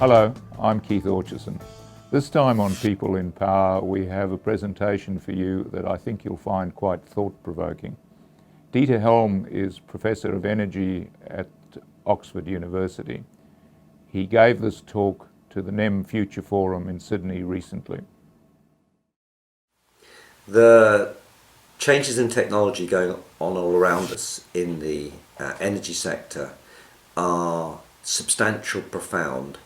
Hello, I'm Keith Orchison. This time on People in Power, we have a presentation for you that I think you'll find quite thought-provoking. Dieter Helm is Professor of Energy at Oxford University. He gave this talk to the NEM Future Forum in Sydney recently. The changes in technology going on all around us in the energy sector are substantial, profound,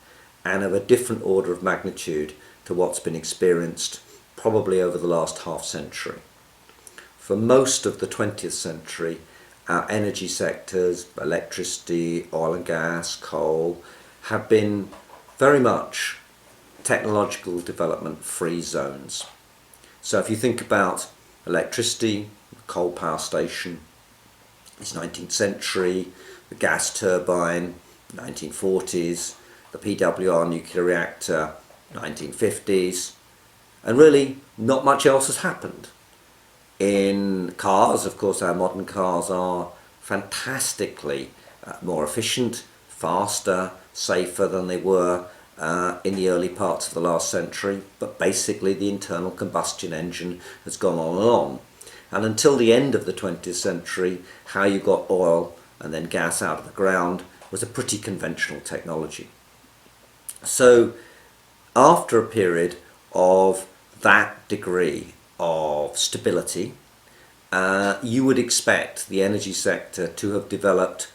and of a different order of magnitude to what's been experienced probably over the last half century. For most of the 20th century, our energy sectors, electricity, oil and gas, coal, have been very much technological development free zones. So if you think about electricity, coal power station, it's 19th century, the gas turbine, 1940s, the PWR nuclear reactor, 1950s, and really not much else has happened. In cars, of course, our modern cars are fantastically more efficient, faster, safer than they were in the early parts of the last century, but basically the internal combustion engine has gone on and on. And until the end of the 20th century, how you got oil and then gas out of the ground was a pretty conventional technology. So after a period of that degree of stability, you would expect the energy sector to have developed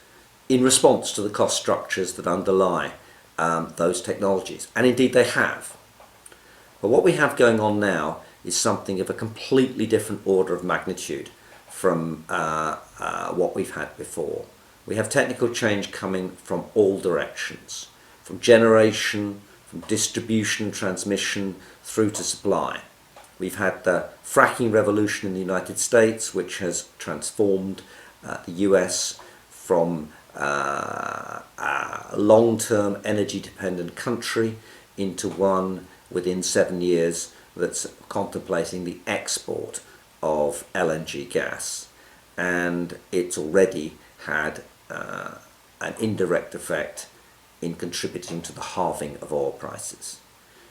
in response to the cost structures that underlie those technologies, and indeed they have. But what we have going on now is something of a completely different order of magnitude from what we've had before. We have technical change coming from all directions, from generation, from distribution and transmission through to supply. We've had the fracking revolution in the United States, which has transformed the US from a long-term energy-dependent country into one within 7 years that's contemplating the export of LNG gas. And it's already had an indirect effect in contributing to the halving of oil prices.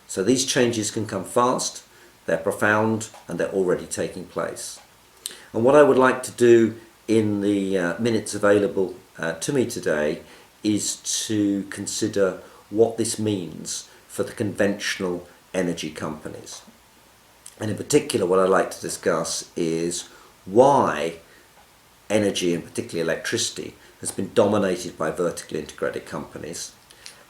So these changes can come fast, they're profound, and they're already taking place. And what I would like to do in the minutes available to me today is to consider what this means for the conventional energy companies. And in particular, what I'd like to discuss is why energy, and particularly electricity, has been dominated by vertically integrated companies,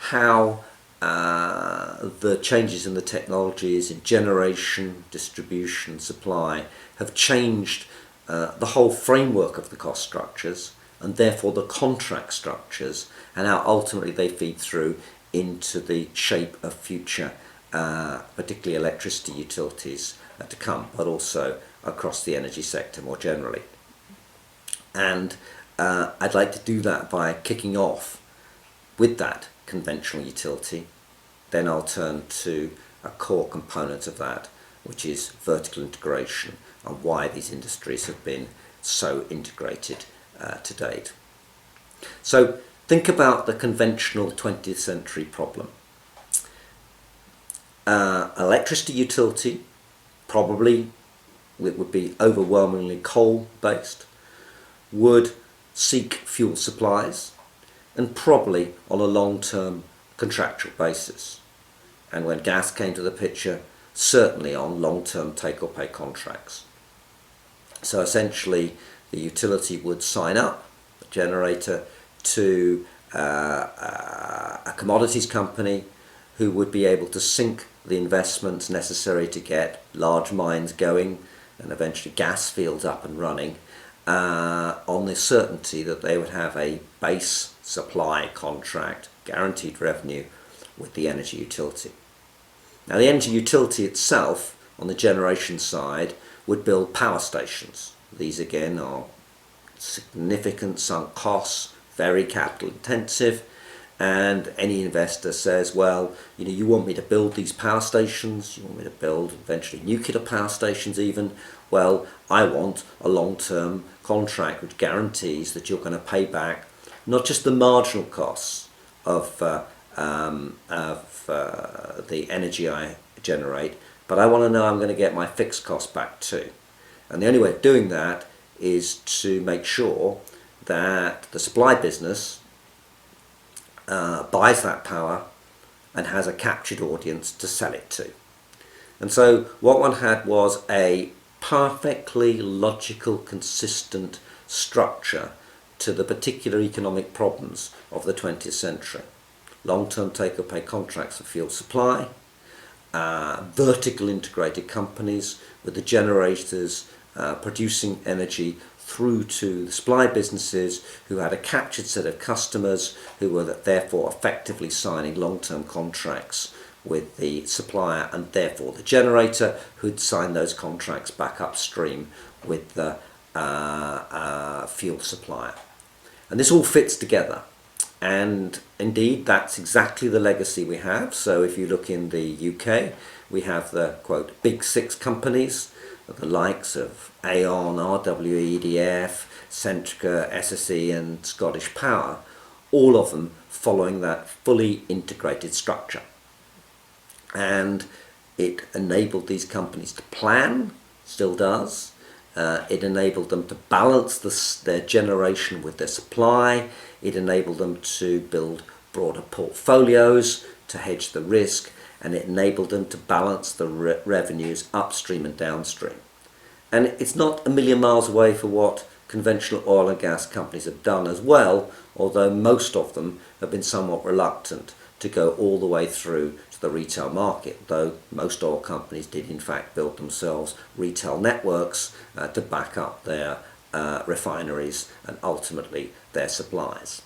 how the changes in the technologies in generation, distribution, supply have changed the whole framework of the cost structures and therefore the contract structures, and how ultimately they feed through into the shape of future, particularly electricity utilities to come, but also across the energy sector more generally. And I'd like to do that by kicking off with that conventional utility. Then I'll turn to a core component of that, which is vertical integration and why these industries have been so integrated to date. So think about the conventional 20th century problem. Electricity utility, probably it would be overwhelmingly coal based, would seek fuel supplies, and probably on a long-term contractual basis. And when gas came to the picture, certainly on long-term take-or-pay contracts. So essentially the utility would sign up the generator to a commodities company who would be able to sink the investments necessary to get large mines going and eventually gas fields up and running on the certainty that they would have a base supply contract, guaranteed revenue with the energy utility. Now the energy utility itself on the generation side would build power stations. These again are significant sunk costs, very capital intensive, and any investor says, well, you want me to build these power stations, you want me to build eventually nuclear power stations even, well, I want a long-term contract which guarantees that you're going to pay back not just the marginal costs of the energy I generate, but I want to know I'm going to get my fixed cost back too. And the only way of doing that is to make sure that the supply business buys that power and has a captured audience to sell it to. And so what one had was a perfectly logical, consistent structure to the particular economic problems of the 20th century. Long-term take-or-pay contracts for fuel supply, vertical integrated companies with the generators producing energy through to the supply businesses who had a captured set of customers who were therefore effectively signing long-term contracts with the supplier and therefore the generator who'd sign those contracts back upstream with the fuel supplier. And this all fits together. And indeed, that's exactly the legacy we have. So if you look in the UK, we have the, quote, big six companies, the likes of Aon, RWE, EDF, Centrica, SSE and Scottish Power, all of them following that fully integrated structure. And it enabled these companies to plan, still does. It enabled them to balance their generation with their supply. It enabled them to build broader portfolios to hedge the risk, and it enabled them to balance the revenues upstream and downstream. And it's not a million miles away for what conventional oil and gas companies have done as well, although most of them have been somewhat reluctant to go all the way through to the retail market, though most oil companies did in fact build themselves retail networks to back up their refineries and ultimately their supplies.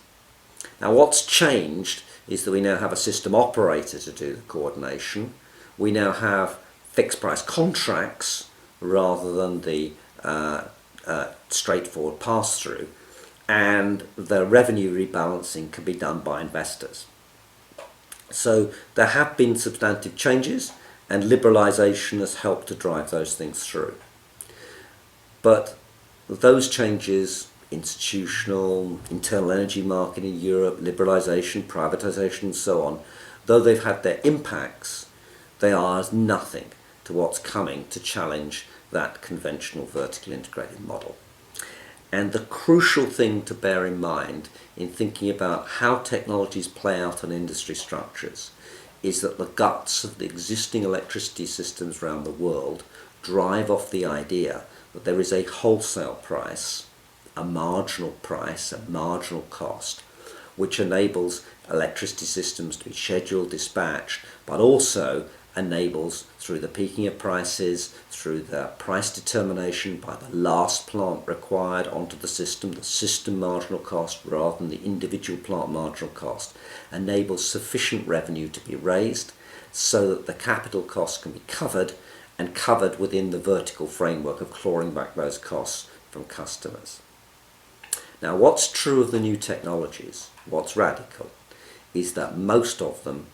Now what's changed is that we now have a system operator to do the coordination. We now have fixed price contracts rather than the straightforward pass-through, and the revenue rebalancing can be done by investors. So there have been substantive changes, and liberalisation has helped to drive those things through. But those changes, institutional, internal energy market in Europe, liberalisation, privatisation and so on, though they've had their impacts, they are as nothing to what's coming to challenge that conventional vertically integrated model. And the crucial thing to bear in mind in thinking about how technologies play out on industry structures is that the guts of the existing electricity systems around the world drive off the idea that there is a wholesale price, a marginal cost, which enables electricity systems to be scheduled, dispatched, but also enables, through the peaking of prices, through the price determination by the last plant required onto the system marginal cost rather than the individual plant marginal cost, enables sufficient revenue to be raised so that the capital costs can be covered, and covered within the vertical framework of clawing back those costs from customers. Now what's true of the new technologies, what's radical, is that most of them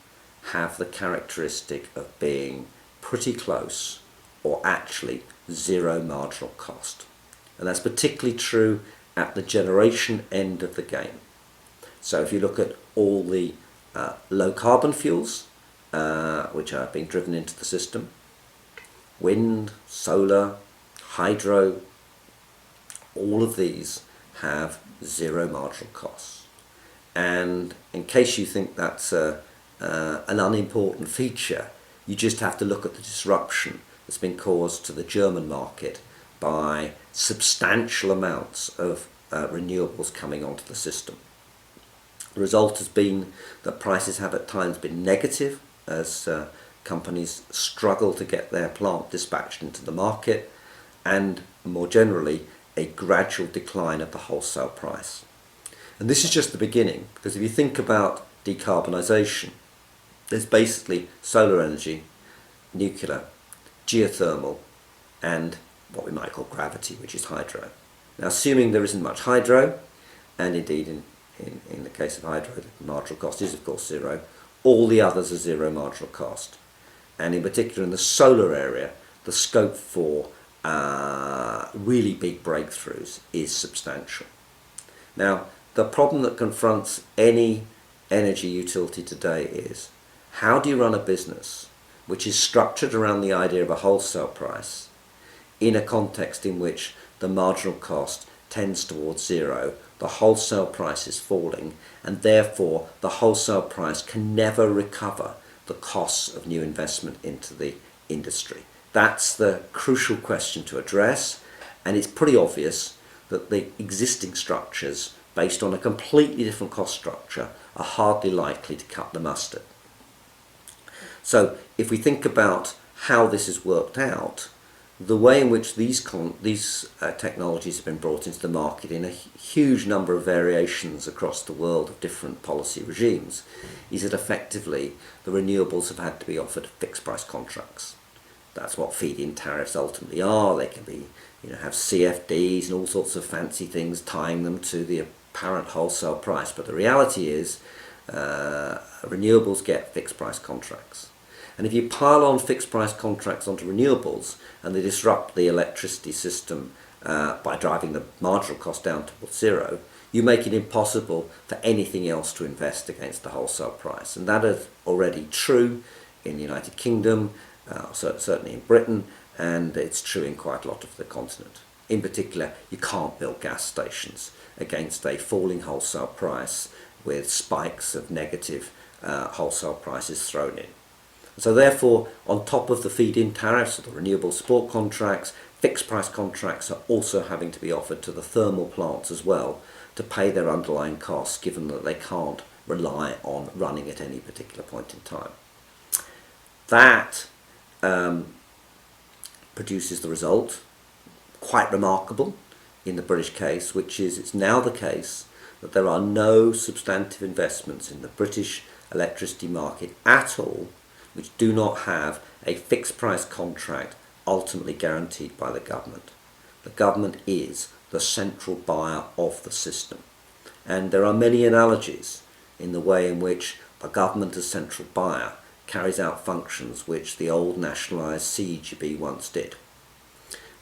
have the characteristic of being pretty close or actually zero marginal cost. And that's particularly true at the generation end of the game. So if you look at all the low carbon fuels which are being driven into the system, wind, solar, hydro, all of these have zero marginal costs. And in case you think that's an unimportant feature, you just have to look at the disruption that's been caused to the German market by substantial amounts of renewables coming onto the system. The result has been that prices have at times been negative as companies struggle to get their plant dispatched into the market, and more generally a gradual decline of the wholesale price. And this is just the beginning, because if you think about decarbonisation, there's basically solar energy, nuclear, geothermal, and what we might call gravity, which is hydro. Now, assuming there isn't much hydro, and indeed in the case of hydro, the marginal cost is of course zero, all the others are zero marginal cost. And in particular in the solar area, the scope for really big breakthroughs is substantial. Now, the problem that confronts any energy utility today is, how do you run a business which is structured around the idea of a wholesale price in a context in which the marginal cost tends towards zero, the wholesale price is falling, and therefore the wholesale price can never recover the costs of new investment into the industry? That's the crucial question to address, and it's pretty obvious that the existing structures, based on a completely different cost structure, are hardly likely to cut the mustard. So if we think about how this has worked out, the way in which these technologies have been brought into the market in a huge number of variations across the world of different policy regimes is that effectively the renewables have had to be offered fixed price contracts. That's what feed-in tariffs ultimately are. They can be, have CFDs and all sorts of fancy things tying them to the apparent wholesale price. But the reality is renewables get fixed price contracts. And if you pile on fixed price contracts onto renewables and they disrupt the electricity system by driving the marginal cost down towards zero, you make it impossible for anything else to invest against the wholesale price. And that is already true in the United Kingdom, certainly in Britain, and it's true in quite a lot of the continent. In particular, you can't build gas stations against a falling wholesale price with spikes of negative wholesale prices thrown in. So therefore, on top of the feed-in tariffs or the renewable support contracts, fixed price contracts are also having to be offered to the thermal plants as well to pay their underlying costs, given that they can't rely on running at any particular point in time. That produces the result, quite remarkable in the British case, which is it's now the case that there are no substantive investments in the British electricity market at all which do not have a fixed price contract ultimately guaranteed by the government. The government is the central buyer of the system. And there are many analogies in the way in which the government as central buyer carries out functions which the old nationalised CEGB once did.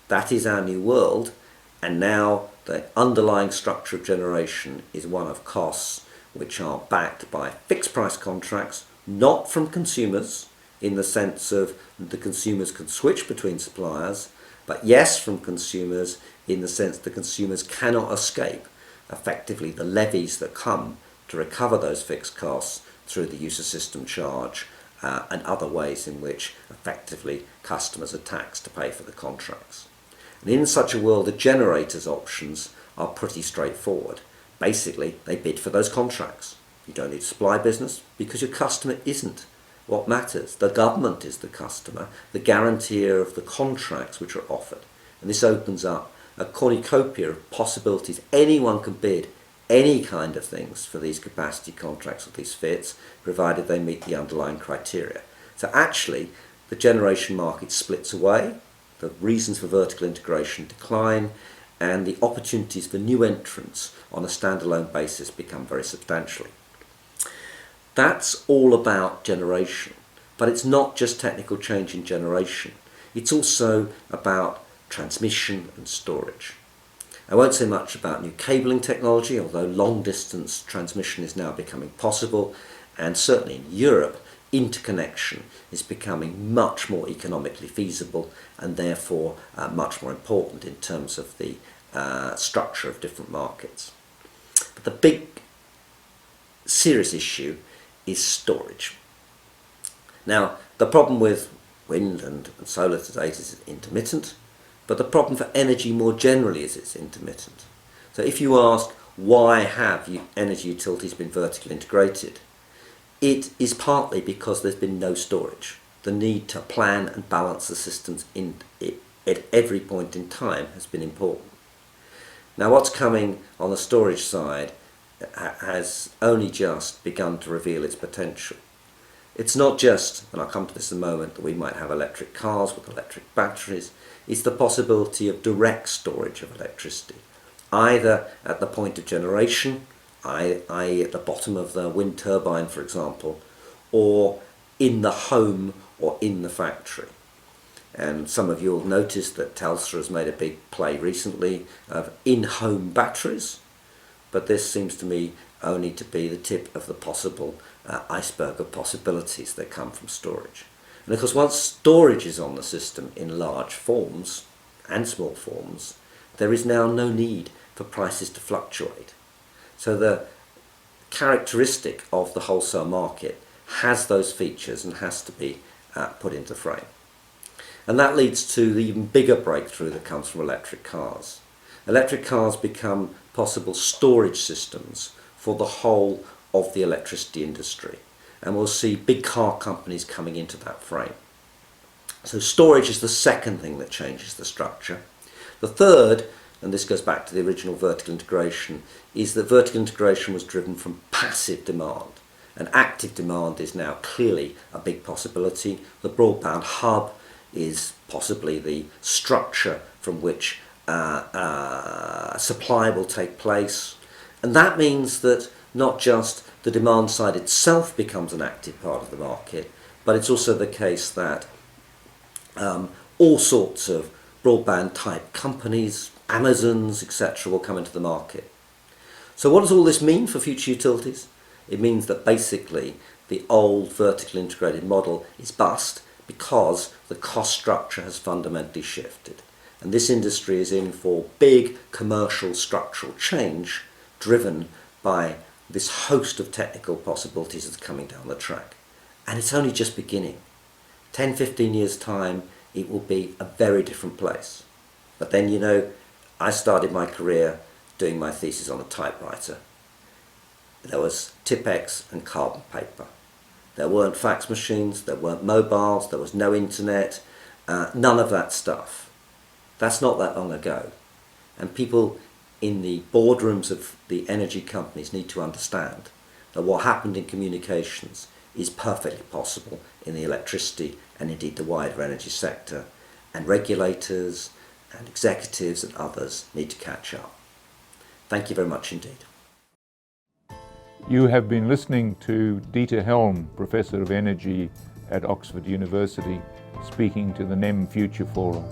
That is our new world, and now the underlying structure of generation is one of costs which are backed by fixed price contracts, not from consumers in the sense of the consumers can switch between suppliers, but yes, from consumers in the sense the consumers cannot escape effectively the levies that come to recover those fixed costs through the use of system charge and other ways in which effectively customers are taxed to pay for the contracts. And in such a world, the generators' options are pretty straightforward. Basically, they bid for those contracts. You don't need a supply business because your customer isn't what matters. The government is the customer, the guarantor of the contracts which are offered. And this opens up a cornucopia of possibilities. Anyone can bid any kind of things for these capacity contracts or these FITs, provided they meet the underlying criteria. So actually, the generation market splits away, the reasons for vertical integration decline, and the opportunities for new entrants on a standalone basis become very substantial. That's all about generation, but it's not just technical change in generation. It's also about transmission and storage. I won't say much about new cabling technology, although long-distance transmission is now becoming possible, and certainly in Europe, interconnection is becoming much more economically feasible and therefore much more important in terms of the structure of different markets. But the big serious issue is storage. Now, the problem with wind and solar today is it's intermittent, but the problem for energy more generally is it's intermittent. So if you ask, why have energy utilities been vertically integrated? It is partly because there's been no storage. The need to plan and balance the systems at every point in time has been important. Now what's coming on the storage side has only just begun to reveal its potential. It's not just, and I'll come to this in a moment, that we might have electric cars with electric batteries. It's the possibility of direct storage of electricity, either at the point of generation, i.e. at the bottom of the wind turbine, for example, or in the home or in the factory. And some of you will notice that Telstra has made a big play recently of in-home batteries, but this seems to me only to be the tip of the possible iceberg of possibilities that come from storage. And of course, once storage is on the system in large forms and small forms, there is now no need for prices to fluctuate. So the characteristic of the wholesale market has those features and has to be put into frame. And that leads to the even bigger breakthrough that comes from electric cars. Electric cars become possible storage systems for the whole of the electricity industry. And we'll see big car companies coming into that frame. So storage is the second thing that changes the structure. The third, and this goes back to the original vertical integration, is that vertical integration was driven from passive demand. And active demand is now clearly a big possibility. The broadband hub is possibly the structure from which supply will take place. And that means that not just the demand side itself becomes an active part of the market, but it's also the case that all sorts of broadband type companies, Amazons, etc. will come into the market. So what does all this mean for future utilities? It means that basically the old vertically integrated model is bust because the cost structure has fundamentally shifted. And this industry is in for big commercial structural change driven by this host of technical possibilities that's coming down the track. And it's only just beginning. 10, 15 years' time, it will be a very different place. But then, you know, I started my career doing my thesis on a typewriter. There was Tipex and carbon paper. There weren't fax machines, there weren't mobiles, there was no internet, none of that stuff. That's not that long ago. And people in the boardrooms of the energy companies need to understand that what happened in communications is perfectly possible in the electricity and indeed the wider energy sector, and regulators and executives and others need to catch up. Thank you very much indeed. You have been listening to Dieter Helm, Professor of Energy at Oxford University, speaking to the NEM Future Forum.